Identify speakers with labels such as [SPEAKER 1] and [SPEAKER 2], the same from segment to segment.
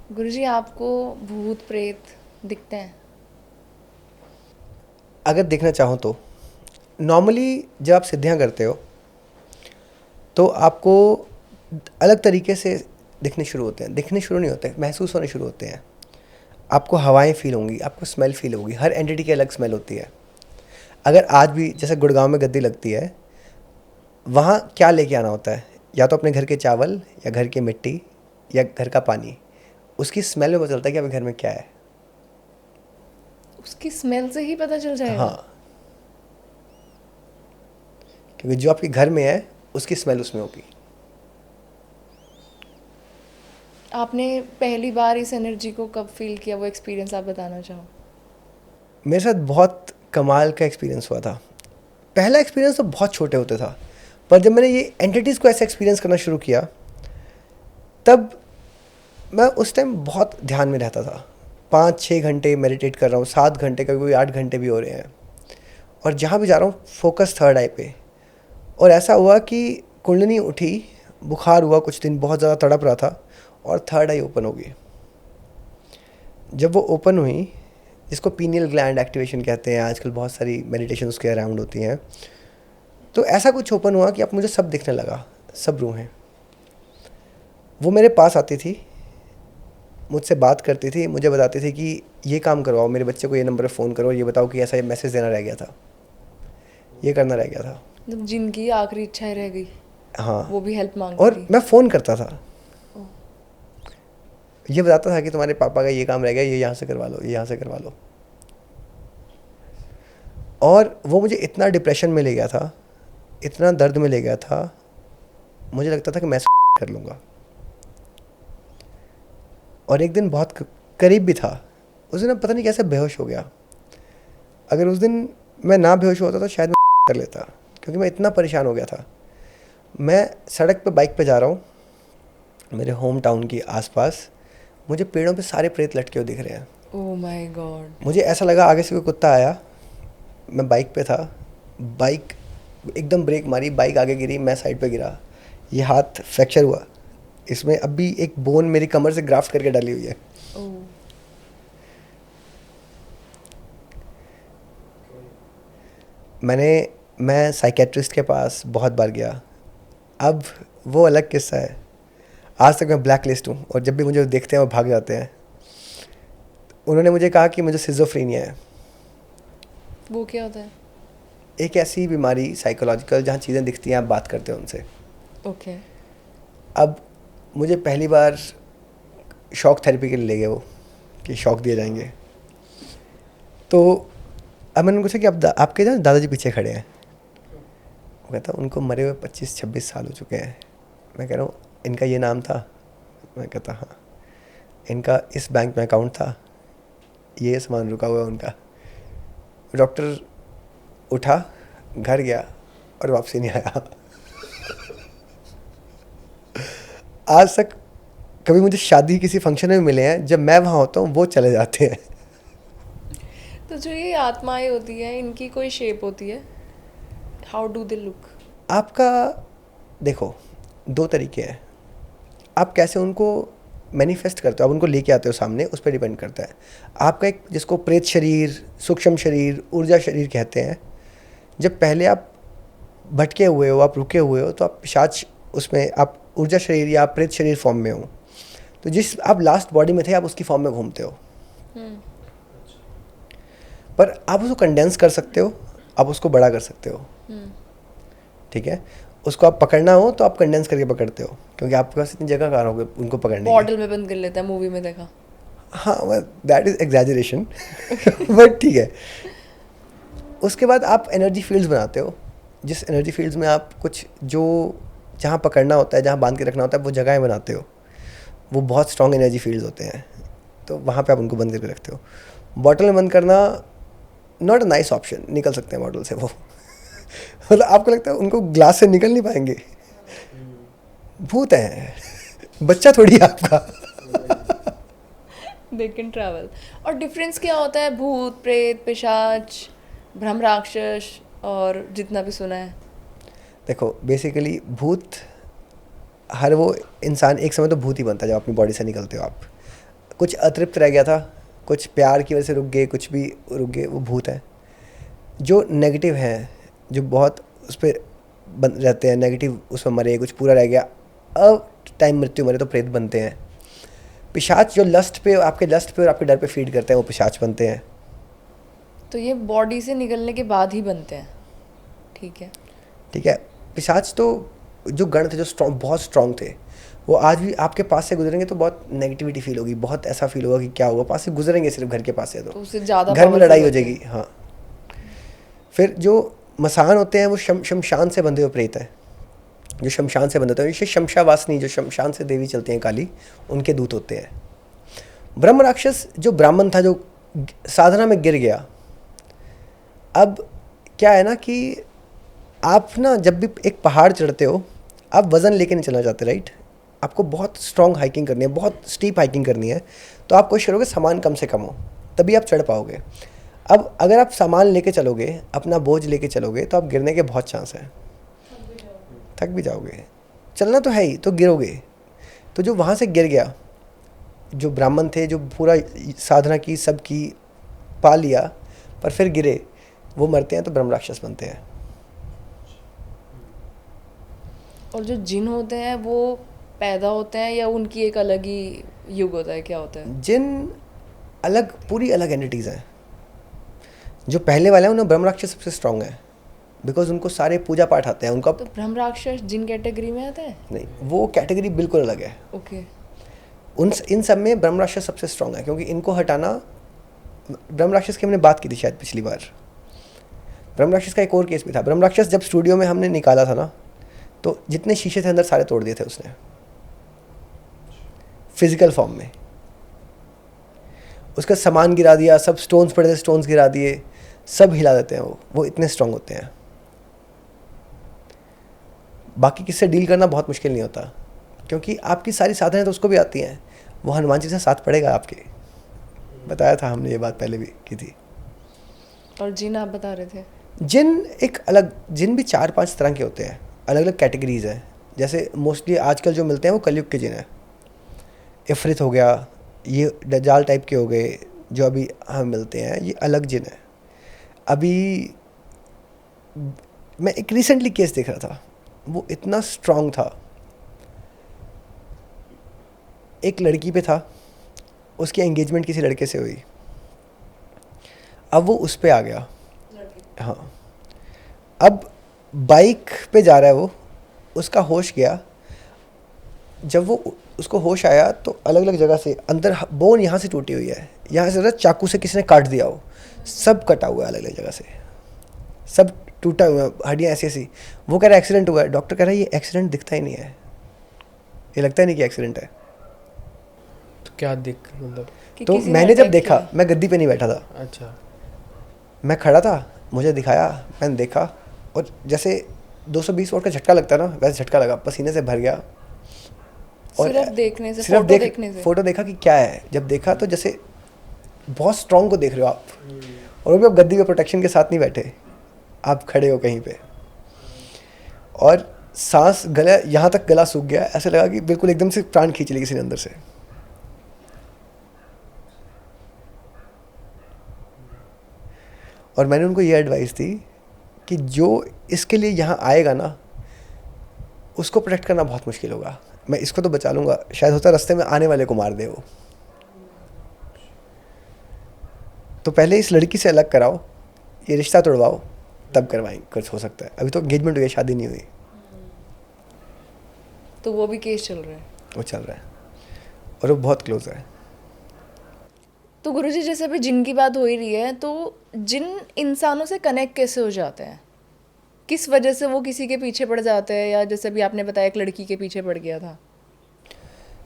[SPEAKER 1] गुरुजी, आपको भूत प्रेत दिखते हैं?
[SPEAKER 2] अगर देखना चाहो तो नॉर्मली जब आप सिद्धियाँ करते हो तो आपको अलग तरीके से दिखने शुरू होते हैं, दिखने शुरू नहीं होते, महसूस होने शुरू होते हैं। आपको हवाएं फील होंगी, आपको स्मेल फील होगी, हर एंटिटी की अलग स्मेल होती है। अगर आज भी जैसे गुड़गांव में गद्दी लगती है, वहाँ क्या लेके आना होता है? या तो अपने घर के चावल या घर की मिट्टी या घर का पानी। उसकी स्मेल में पता चलता है कि अभी घर में क्या है।
[SPEAKER 1] उसकी स्मेल से ही पता चल जाएगा?
[SPEAKER 2] हाँ, क्योंकि जो आपके घर में है उसकी स्मेल उसमें होगी।
[SPEAKER 1] आपने पहली बार इस एनर्जी को कब फील किया, वो एक्सपीरियंस आप बताना चाहो?
[SPEAKER 2] मेरे साथ बहुत कमाल का एक्सपीरियंस हुआ था। पहला एक्सपीरियंस तो बहुत छोटे होते था, पर जब मैंने ये एंटिटीज़ को ऐसे एक्सपीरियंस करना शुरू किया, तब मैं उस टाइम बहुत ध्यान में रहता था। 5-6 घंटे मेडिटेट कर रहा हूँ, 7 घंटे, कभी कभी 8 घंटे भी हो रहे हैं। और जहाँ भी जा रहा हूँ फोकस थर्ड आई पे। और ऐसा हुआ कि कुंडली उठी, बुखार हुआ, कुछ दिन बहुत ज़्यादा तड़प रहा था और थर्ड आई ओपन हो गई। जब वो ओपन हुई, जिसको पीनियल ग्लैंड एक्टिवेशन कहते हैं, आजकल बहुत सारी मेडिटेशन उसके अराउंड होती हैं, तो ऐसा कुछ ओपन हुआ कि अब मुझे सब दिखने लगा, सब रूहें। वो मेरे पास आती थी, मुझसे बात करती थी, मुझे बताती थी कि ये काम करवाओ, मेरे बच्चे को ये नंबर पर फ़ोन करो, ये बताओ कि ऐसा ये मैसेज देना रह गया था, ये करना रह गया था।
[SPEAKER 1] मतलब जिनकी आखिरी इच्छाएं रह गई,
[SPEAKER 2] हाँ,
[SPEAKER 1] वो भी हेल्प मांगती
[SPEAKER 2] और
[SPEAKER 1] थी?
[SPEAKER 2] मैं फ़ोन करता था,
[SPEAKER 1] ओह।
[SPEAKER 2] ये बताता था कि तुम्हारे पापा का ये काम रह गया, ये यहाँ से करवा लो, ये यहाँ से करवा लो। और वो मुझे इतना डिप्रेशन में ले गया था, इतना दर्द में ले गया था, मुझे लगता था कि मैं कर लूँगा। और एक दिन बहुत करीब भी था, उस दिन पता नहीं कैसे बेहोश हो गया। अगर उस दिन मैं ना बेहोश होता तो शायद मैं कर लेता, क्योंकि मैं इतना परेशान हो गया था। मैं सड़क पे बाइक पे जा रहा हूँ मेरे होम टाउन के आसपास, मुझे पेड़ों पे सारे प्रेत लटके हुए दिख रहे हैं।
[SPEAKER 1] Oh my God.
[SPEAKER 2] मुझे ऐसा लगा आगे से कोई कुत्ता आया, मैं बाइक पे था, बाइक एकदम ब्रेक मारी, बाइक आगे गिरी, मैं साइड पे गिरा, ये हाथ फ्रैक्चर हुआ, इसमें अब भी एक बोन मेरी कमर से ग्राफ्ट करके डाली हुई है।
[SPEAKER 1] ओह।
[SPEAKER 2] मैं साइकेट्रिस्ट के पास बहुत बार गया। अब वो अलग किस्सा है। आज तक मैं ब्लैक लिस्ट हूँ और जब भी मुझे देखते हैं वो भाग जाते हैं। उन्होंने मुझे कहा कि मुझे सिजोफ्रेनिया है।
[SPEAKER 1] वो क्या होता है?
[SPEAKER 2] एक ऐसी बीमारी साइकोलॉजिकल जहाँ चीज़ें दिखती हैं, आप बात करते हो उनसे।
[SPEAKER 1] ओके।
[SPEAKER 2] अब मुझे पहली बार शॉक थेरेपी के लिए ले गए वो, कि शॉक दिए जाएंगे। तो अब मैंने पूछा कि अब आपके ना दादाजी पीछे खड़े हैं। वो कहता उनको मरे हुए 25-26 साल हो चुके हैं। मैं कह रहा हूँ इनका ये नाम था? मैं कहता हाँ। इनका इस बैंक में अकाउंट था, ये सामान रुका हुआ है उनका। डॉक्टर उठा, घर गया और वापसी नहीं आया। आज तक कभी मुझे शादी किसी फंक्शन में मिले हैं, जब मैं वहाँ होता हूँ वो चले जाते हैं।
[SPEAKER 1] तो जो ये आत्माएं होती हैं, इनकी कोई शेप होती है? How do they look?
[SPEAKER 2] आपका देखो, दो तरीके हैं, आप कैसे उनको मैनिफेस्ट करते हो, आप उनको लेके आते हो सामने, उस पर डिपेंड करता है। आपका एक, जिसको प्रेत शरीर, सूक्ष्म शरीर, ऊर्जा शरीर कहते हैं, जब पहले आप भटके हुए हो, आप रुके हुए हो, तो आप पिशाच, उसमें आप ऊर्जा शरीर या आप प्रेत शरीर फॉर्म में हो। तो जिस आप लास्ट बॉडी में थे, आप उसकी फॉर्म में घूमते हो। पर आप उसको कंडेंस कर सकते हो, आप उसको बड़ा कर सकते हो। ठीक है, उसको आप पकड़ना हो तो आप कंडेंस करके पकड़ते हो, क्योंकि आपके पास इतनी जगह कहाँ होगी उनको पकड़ने की।
[SPEAKER 1] बॉटल में बंद कर लेता है, मूवी में देखा।
[SPEAKER 2] हाँ, दैट इज़ एग्जैजरेशन, बट ठीक है। उसके बाद आप एनर्जी फील्ड्स बनाते हो, जिस एनर्जी फील्ड्स में आप कुछ जो जहाँ पकड़ना होता है, जहाँ बांध के रखना होता है, वो जगहें बनाते हो। वो बहुत स्ट्रॉन्ग एनर्जी फील्ड्स होते हैं, तो वहाँ पे आप उनको बंद करके रखते हो। बॉटल में बंद करना नॉट अ नाइस ऑप्शन, निकल सकते हैं बॉटल से वो। मतलब आपको लगता है उनको ग्लास से निकल नहीं पाएंगे? भूत हैं, बच्चा थोड़ी है आपका।
[SPEAKER 1] They can travel. और डिफरेंस क्या होता है भूत प्रेत पिशाच ब्रह्म राक्षस और जितना भी सुना है?
[SPEAKER 2] देखो, बेसिकली भूत, हर वो इंसान एक समय तो भूत ही बनता है जब अपनी बॉडी से निकलते हो आप। कुछ अतृप्त रह गया था, कुछ प्यार की वजह से रुक गए, कुछ भी रुक गए, वो भूत हैं। जो नेगेटिव हैं, जो बहुत उस पर बन रहते हैं, नेगेटिव उसमें मरे, कुछ पूरा रह गया, अब टाइम मृत्यु मरे तो प्रेत बनते हैं। पिशाच जो लस्ट पे, आपके लस्ट पे और आपके डर पे फीड करते हैं, वो पिशाच बनते हैं।
[SPEAKER 1] तो ये बॉडी से निकलने के बाद ही बनते हैं, ठीक है।
[SPEAKER 2] ठीक है। पिशाच तो जो गण थे, जो स्ट्रॉन्ग, बहुत स्ट्रॉन्ग थे, वो आज भी आपके पास से गुजरेंगे तो बहुत नेगेटिविटी फील होगी, बहुत ऐसा फील होगा कि क्या हुआ, पास से गुजरेंगे सिर्फ घर के पास से
[SPEAKER 1] तो उससे ज़्यादा
[SPEAKER 2] घर में
[SPEAKER 1] powerful
[SPEAKER 2] लड़ाई हो
[SPEAKER 1] होते हैं।
[SPEAKER 2] जाएगी। हाँ। फिर जो मसान होते हैं वो शमशान से बंधे हुए प्रेत हैं, जो शमशान से बंधे होते हैं, जैसे शमशावासनी, जो शमशान से देवी चलती हैं काली, उनके दूत होते हैं। ब्रह्म राक्षस जो ब्राह्मण था, जो साधना में गिर गया, अब क्या है ना कि आप ना जब भी एक पहाड़ चढ़ते हो, आप वज़न लेके नहीं चलना चाहते, राइट। आपको बहुत स्ट्रॉन्ग हाइकिंग करनी है, बहुत स्टीप हाइकिंग करनी है, तो आप कोशिश करोगे सामान कम से कम हो, तभी आप चढ़ पाओगे। अब अगर आप सामान लेके चलोगे, अपना बोझ लेके चलोगे, तो आप गिरने के बहुत चांस हैं, थक भी जाओगे। चलना तो है ही, तो गिरोगे। तो जो वहाँ से गिर गया, जो ब्राह्मण थे, जो पूरा साधना की, सब की, पा लिया, पर फिर गिरे, वो मरते हैं तो ब्रह्म राक्षस बनते हैं।
[SPEAKER 1] और जो जिन होते हैं वो पैदा होते हैं या उनकी एक अलग ही युग होता है, क्या होता है?
[SPEAKER 2] जिन अलग, पूरी अलग एंटिटीज़ हैं। जो पहले वाले हैं उन्हें ब्रह्म राक्षस सबसे स्ट्रॉन्ग है, बिकॉज उनको सारे पूजा पाठ आते हैं, उनका
[SPEAKER 1] तो ब्रह्म राक्षस जिन कैटेगरी में आता है?
[SPEAKER 2] नहीं, वो कैटेगरी बिल्कुल अलग है।
[SPEAKER 1] ओके।
[SPEAKER 2] इन सब में ब्रह्म राक्षस सबसे स्ट्रॉन्ग है, क्योंकि इनको हटाना, ब्रह्म राक्षस की हमने बात की थी शायद पिछली बार। ब्रह्म राक्षस का एक और केस भी था। ब्रह्म राक्षस जब स्टूडियो में हमने निकाला था ना, तो जितने शीशे थे अंदर सारे तोड़ दिए थे उसने, फिजिकल फॉर्म में। उसका सामान गिरा दिया, सब स्टोन्स पड़े थे, स्टोन्स गिरा दिए, सब हिला देते हैं वो इतने स्ट्रांग होते हैं। बाकी किससे डील करना बहुत मुश्किल नहीं होता, क्योंकि आपकी सारी साधनाएं तो उसको भी आती हैं। वो हनुमान जी से साथ पड़ेगा आपके, बताया था हमने, ये बात पहले भी की थी।
[SPEAKER 1] और जिन आप बता रहे थे?
[SPEAKER 2] जिन एक अलग, जिन भी 4-5 तरह के होते हैं, अलग अलग कैटेगरीज हैं। जैसे मोस्टली आजकल जो मिलते हैं वो कलयुग के जिन हैं। इफरित हो गया, ये दज्जाल टाइप के हो गए, जो अभी हमें मिलते हैं, ये अलग जिन है। अभी मैं एक रिसेंटली केस देख रहा था, वो इतना स्ट्रांग था। एक लड़की पे था, उसकी एंगेजमेंट किसी लड़के से हुई, अब वो उस पे आ गया। हाँ, अब बाइक पे जा रहा है वो, उसका होश गया। जब वो उसको होश आया तो अलग अलग जगह से अंदर बोन यहाँ से टूटी हुई है, यहाँ से चाकू से किसी ने काट दिया हो, सब कटा हुआ है अलग अलग जगह से, सब टूटा हुआ है, हड्डियाँ ऐसी ऐसी। वो कह रहा है एक्सीडेंट हुआ है, डॉक्टर कह रहा है ये एक्सीडेंट दिखता ही नहीं है, ये लगता ही नहीं कि एक्सीडेंट है।
[SPEAKER 3] तो क्या दिख, मतलब?
[SPEAKER 2] तो
[SPEAKER 1] किसी ने
[SPEAKER 2] मैंने जब
[SPEAKER 1] attack
[SPEAKER 2] देखा,
[SPEAKER 1] किया?
[SPEAKER 2] मैं गद्दी पे नहीं बैठा था,
[SPEAKER 3] अच्छा।
[SPEAKER 2] मैं खड़ा था, मुझे दिखाया, मैंने देखा, और जैसे 220 वोल्ट का झटका लगता है ना, वैसे झटका लगा, पसीने से भर गया। और
[SPEAKER 1] सिर्फ देखने से,
[SPEAKER 2] सिर्फ
[SPEAKER 1] फोटो देखने से?
[SPEAKER 2] फोटो देखा कि क्या है, जब देखा तो जैसे बहुत स्ट्रॉन्ग को देख रहे हो आप, और वो भी आप गद्दी पे प्रोटेक्शन के साथ नहीं बैठे, आप खड़े हो कहीं पे, और सांस, गला यहाँ तक गला सूख गया, ऐसे लगा कि बिल्कुल एकदम से प्राण खींच ली किसी ने अंदर से। और मैंने उनको ये एडवाइस दी कि जो इसके लिए यहाँ आएगा ना, उसको प्रोटेक्ट करना बहुत मुश्किल होगा। मैं इसको तो बचा लूँगा, शायद होता रास्ते में आने वाले को मार दे वो। तो पहले इस लड़की से अलग कराओ, ये रिश्ता तोड़वाओ, तब करवाएंगे, कुछ हो सकता है। अभी तो एंगेजमेंट हुई है, शादी नहीं हुई।
[SPEAKER 1] तो वो भी केस चल रहा है?
[SPEAKER 2] वो चल रहा है, और वो बहुत क्लोज है।
[SPEAKER 1] तो गुरुजी, जैसे अभी जिन की बात हो ही रही है, तो जिन इंसानों से कनेक्ट कैसे हो जाते हैं? किस वजह से वो किसी के पीछे पड़ जाते हैं? या जैसे अभी आपने बताया एक लड़की के पीछे पड़ गया था।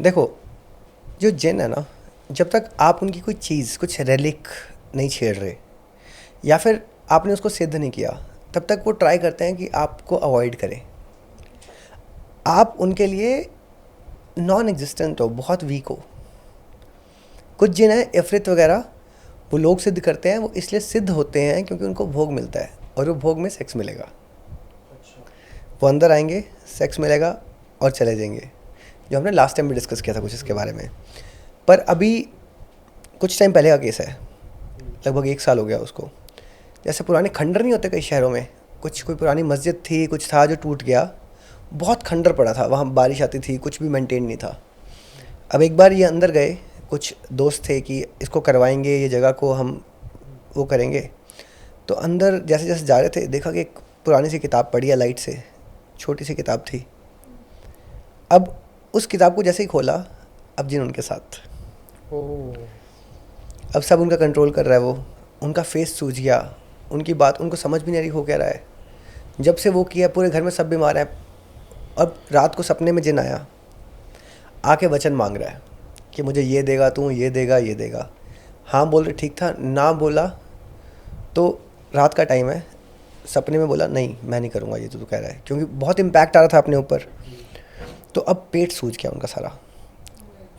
[SPEAKER 2] देखो, जो जिन है ना, जब तक आप उनकी कोई चीज़, कुछ रेलिक नहीं छेड़ रहे, या फिर आपने उसको सिद्ध नहीं किया, तब तक वो ट्राई करते हैं कि आपको अवॉइड करें। आप उनके लिए नॉन एग्जिस्टेंट हो, बहुत वीक हो। कुछ जिन है इफरित वगैरह, वो लोग सिद्ध करते हैं, वो इसलिए सिद्ध होते हैं क्योंकि उनको भोग मिलता है, और वो भोग में सेक्स मिलेगा। वो अंदर आएंगे, सेक्स मिलेगा और चले जाएंगे, जो हमने लास्ट टाइम भी डिस्कस किया था कुछ इसके बारे में। पर अभी कुछ टाइम पहले का केस है, लगभग 1 साल हो गया उसको। जैसे पुराने खंडर नहीं होते कई शहरों में, कुछ कोई पुरानी मस्जिद थी, कुछ था जो टूट गया, बहुत खंडर पड़ा था, वहाँ बारिश आती थी, कुछ भी मेंटेन नहीं था। अब एक बार ये अंदर गए, कुछ दोस्त थे कि इसको करवाएंगे, ये जगह को हम वो करेंगे। तो अंदर जैसे जैसे जा रहे थे, देखा कि एक पुरानी सी किताब पड़ी है लाइट से, छोटी सी किताब थी। अब उस किताब को जैसे ही खोला, अब जिन उनके साथ, अब सब उनका कंट्रोल कर रहा है वो, उनका फेस सूझ गया, उनकी बात उनको समझ भी नहीं रही हो क्या रहा है। जब से वो किया, पूरे घर में सब बीमार हैं। अब रात को सपने में जिन आया, आके वचन मांग रहा है कि मुझे ये देगा तू, ये देगा, ये देगा। हाँ बोल रहे, ठीक था, ना बोला तो रात का टाइम है, सपने में बोला नहीं मैं नहीं करूँगा ये तो तू कह रहा है, क्योंकि बहुत इम्पैक्ट आ रहा था अपने ऊपर। तो अब पेट सूझ गया उनका सारा।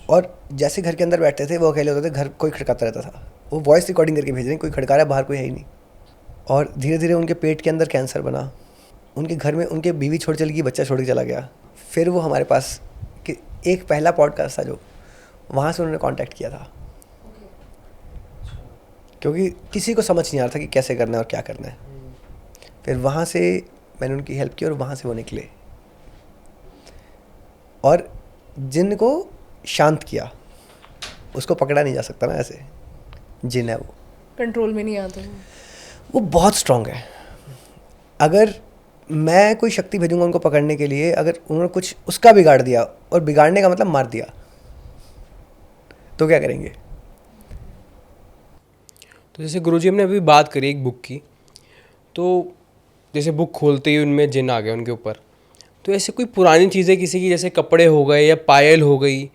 [SPEAKER 2] और जैसे घर के अंदर बैठते थे, वो अकेले होते थे, घर कोई खड़काता रहता था, वो वॉइस रिकॉर्डिंग करके भेज रहे हैं, कोई खड़का रहा है, बाहर कोई है ही नहीं। और धीरे धीरे उनके पेट के अंदर कैंसर बना, उनके घर में उनके बीवी छोड़ चली गई, बच्चा छोड़ के चला गया। फिर वो हमारे पास कि एक पहला पॉडकास्ट था जो, वहाँ से उन्होंने कांटेक्ट किया था, क्योंकि किसी को समझ नहीं आ रहा था कि कैसे करना है और क्या करना है। फिर वहाँ से मैंने उनकी हेल्प की और वहाँ से वो निकले और जिनको शांत किया। उसको पकड़ा नहीं जा सकता ना ऐसे, जिन है वो,
[SPEAKER 1] कंट्रोल में नहीं आता
[SPEAKER 2] वो बहुत स्ट्रांग है। अगर मैं कोई शक्ति भेजूंगा उनको पकड़ने के लिए, अगर उन्होंने कुछ उसका बिगाड़ दिया, और बिगाड़ने का मतलब मार दिया, तो क्या करेंगे?
[SPEAKER 3] तो जैसे गुरुजी हमने अभी बात करी एक बुक की, तो जैसे बुक खोलते ही उनमें जिन आ गया उनके ऊपर, तो ऐसे कोई पुरानी चीज़ें किसी की, जैसे कपड़े हो गए या पायल हो गई,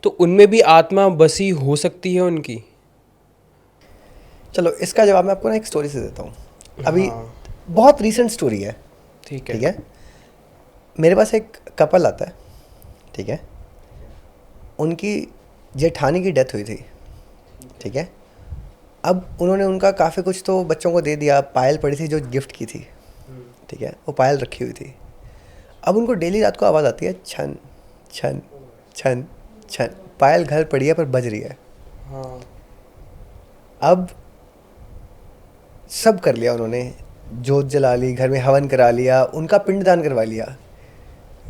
[SPEAKER 3] तो उनमें भी आत्मा बसी हो सकती है उनकी?
[SPEAKER 2] चलो इसका जवाब मैं आपको ना एक स्टोरी से देता हूँ। अभी
[SPEAKER 3] हाँ।
[SPEAKER 2] बहुत रीसेंट स्टोरी है।
[SPEAKER 3] ठीक है।
[SPEAKER 2] ठीक है, मेरे पास एक कपल आता है, ठीक है, उनकी जेठानी की डेथ हुई थी, ठीक है। अब उन्होंने उनका काफ़ी कुछ तो बच्चों को दे दिया, पायल पड़ी थी जो गिफ्ट की थी, ठीक है, वो पायल रखी हुई थी। अब उनको डेली रात को आवाज़ आती है, छन छन छन छन, पायल घर पड़ी है पर बज रही है।
[SPEAKER 3] हाँ।
[SPEAKER 2] अब सब कर लिया उन्होंने, जोत जला ली, घर में हवन करा लिया, उनका पिंडदान करवा लिया।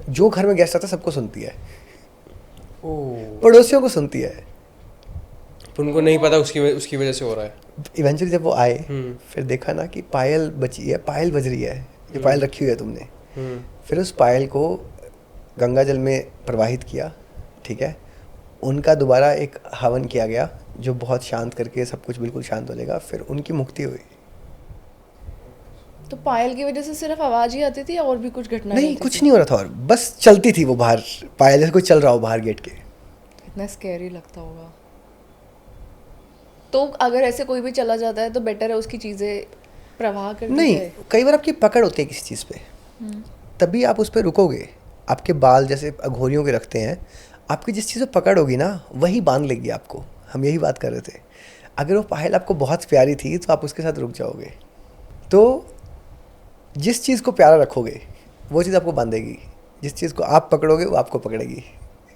[SPEAKER 2] जो घर में गेस्ट आता है सबको सुनती है,
[SPEAKER 3] ओह।
[SPEAKER 2] पड़ोसियों को सुनती है।
[SPEAKER 3] उनको नहीं पता उसकी वजह से हो रहा है।
[SPEAKER 2] इवेंचुअली जब वो आए,
[SPEAKER 3] हम्म।
[SPEAKER 2] फिर देखा ना कि पायल बची है, पायल बज रही है, ये पायल रखी हुई है तुमने।
[SPEAKER 3] हम्म।
[SPEAKER 2] फिर उस पायल को गंगा जल में प्रवाहित किया, ठीक है, उनका दोबारा एक हवन किया गया जो बहुत शांत करके सब कुछ बिल्कुल शांत हो जाएगा, फिर उनकी मुक्ति हुई।
[SPEAKER 1] तो पायल की वजह से सिर्फ आवाज ही आती थी या और भी कुछ घटना
[SPEAKER 2] नहीं,
[SPEAKER 1] रहती
[SPEAKER 2] कुछ
[SPEAKER 1] थी?
[SPEAKER 2] नहीं हो रहा था, और बस चलती थी वो बाहर, पायल जैसे कोई चल रहा हो बाहर गेट के।
[SPEAKER 1] इतना स्कैरी लगता होगा। तो अगर ऐसे कोई भी चला जाता है तो बेटर है उसकी चीजें प्रवाह कर दी
[SPEAKER 2] नहीं,
[SPEAKER 1] जाए।
[SPEAKER 2] कई बार आपकी पकड़ होती है किसी चीज़ पे, तभी आप उस पर रुकोगे। आपके बाल जैसे अघोरियों के रखते हैं, आपकी जिस चीज़ पे पकड़ होगी ना, वही बांध लेगी आपको। हम यही बात कर रहे थे। अगर वो पायल आपको बहुत प्यारी थी तो आप उसके साथ रुक जाओगे। तो जिस चीज़ को प्यारा रखोगे वो चीज़ आपको बांधेगी, जिस चीज़ को आप पकड़ोगे वो आपको पकड़ेगी।